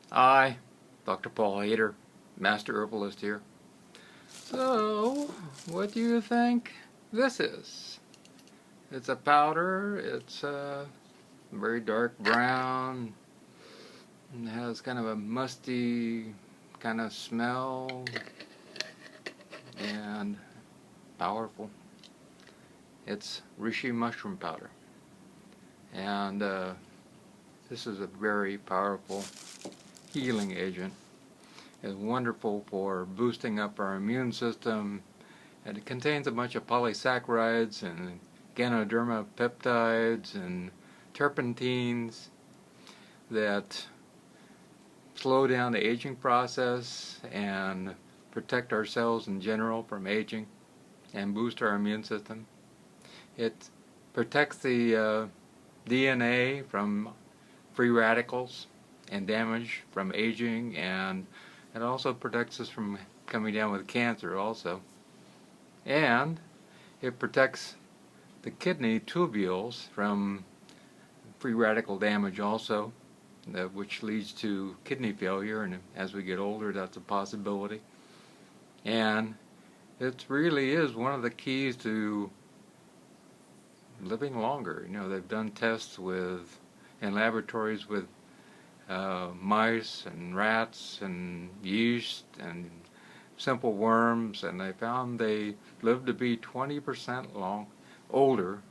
Hi, Dr. Paul Haider, Master Herbalist here. So, what do you think this is? It's a powder, it's very dark brown, and has kind of a musty kind of smell, and powerful. It's Reishi mushroom powder. And this is a very powerful healing agent. It's wonderful for boosting up our immune system, and it contains a bunch of polysaccharides and ganoderma peptides and terpenes that slow down the aging process and protect our cells in general from aging and boost our immune system. It protects the DNA from free radicals and damage from aging, and it also protects us from coming down with cancer also. And it protects the kidney tubules from free radical damage also, which leads to kidney failure, and as we get older that's a possibility. And it really is one of the keys to living longer. You know, they've done tests in laboratories with mice and rats and yeast and simple worms, and they found they lived to be 20% older,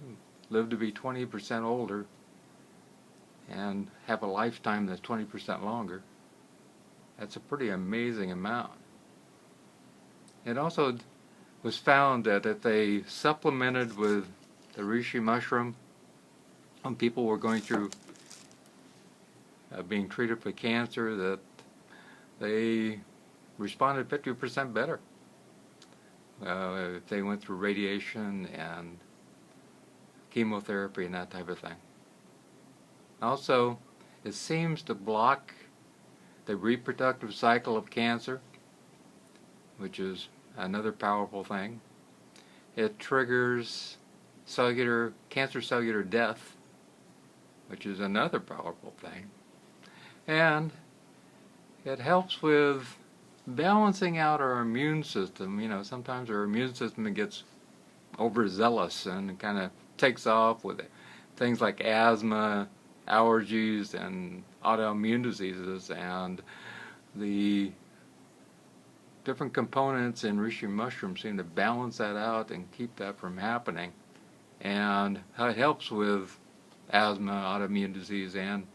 and have a lifetime that's 20% longer. That's a pretty amazing amount. It also was found that if they supplemented with the reishi mushroom when people were going through being treated for cancer, that they responded 50% better if they went through radiation and chemotherapy and that type of thing. Also, it seems to block the reproductive cycle of cancer, which is another powerful thing. It triggers cancer cellular death, which is another powerful thing. And it helps with balancing out our immune system. You know, sometimes our immune system gets overzealous and kind of takes off with things like asthma, allergies, and autoimmune diseases, and the different components in reishi mushrooms seem to balance that out and keep that from happening. And it helps with asthma, autoimmune disease, and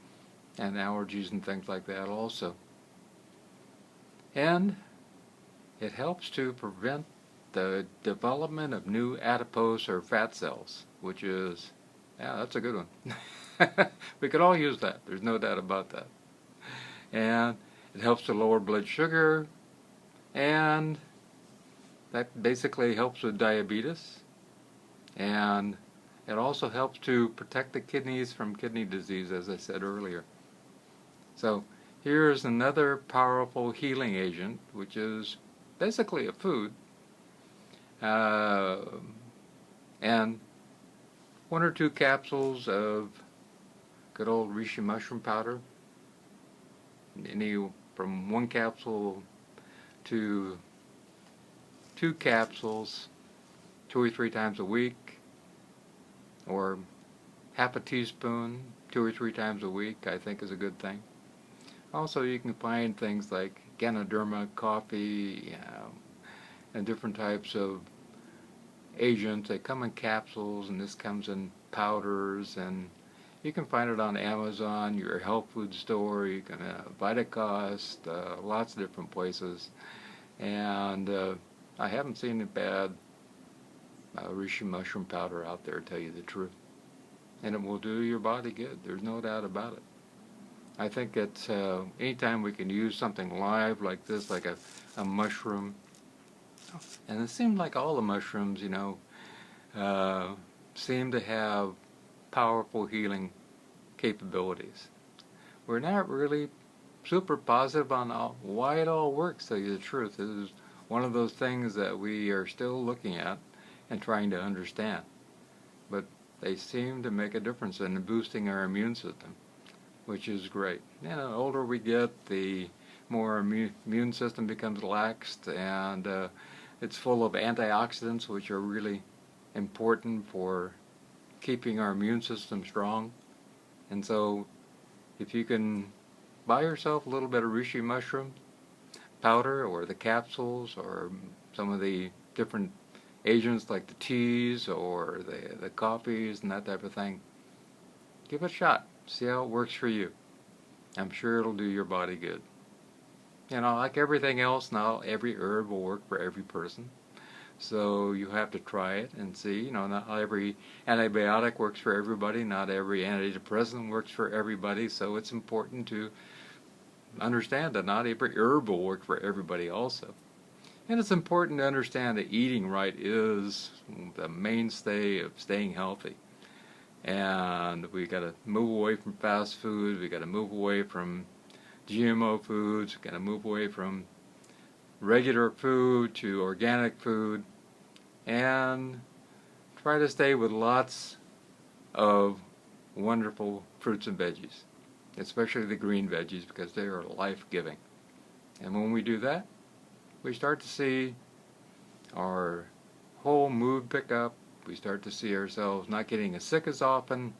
allergies and things like that also. And it helps to prevent the development of new adipose or fat cells, which is, yeah, that's a good one. We could all use that. There's no doubt about that. And it helps to lower blood sugar, and that basically helps with diabetes. And it also helps to protect the kidneys from kidney disease, as I said earlier. So here's another powerful healing agent, which is basically a food, and 1 or 2 capsules of good old reishi mushroom powder, from 1 capsule to 2 capsules 2 or 3 times a week, or half a teaspoon 2 or 3 times a week, I think is a good thing. Also, you can find things like ganoderma coffee and different types of agents. They come in capsules, and this comes in powders, and you can find it on Amazon, your health food store, you can Vitacost, lots of different places. And I haven't seen a bad reishi mushroom powder out there, to tell you the truth. And it will do your body good. There's no doubt about it. I think it's anytime we can use something live like this, like a mushroom, and it seems like all the mushrooms, you know, seem to have powerful healing capabilities. We're not really super positive on why it all works, to tell you the truth. This is one of those things that we are still looking at and trying to understand. But they seem to make a difference in boosting our immune system. which is great. You know, the older we get, the more our immune system becomes laxed, and it's full of antioxidants, which are really important for keeping our immune system strong. And so if you can buy yourself a little bit of reishi mushroom powder, or the capsules, or some of the different agents like the teas or the coffees and that type of thing, give it a shot. See how it works for you. I'm sure it'll do your body good. You know, like everything else now, every herb will work for every person. So you have to try it and see. You know, not every antibiotic works for everybody. Not every antidepressant works for everybody. So it's important to understand that not every herb will work for everybody also. And it's important to understand that eating right is the mainstay of staying healthy. And we got to move away from fast food. We got to move away from GMO foods. We got to move away from regular food to organic food, and try to stay with lots of wonderful fruits and veggies, especially the green veggies, because they are life-giving. And when we do that, we start to see our whole mood pick up. We start to see ourselves not getting as sick as often,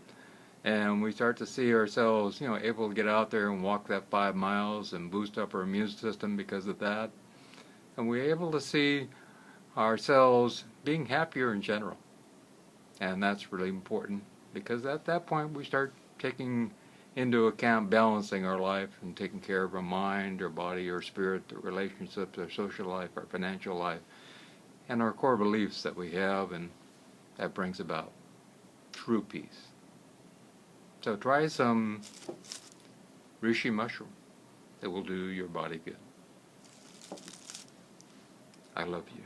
and we start to see ourselves, you know, able to get out there and walk that 5 miles and boost up our immune system because of that. And we're able to see ourselves being happier in general. And that's really important, because at that point we start taking into account balancing our life and taking care of our mind, our body, our spirit, our relationships, our social life, our financial life, and our core beliefs that we have, and that brings about true peace. So try some reishi mushroom. It will do your body good. I love you.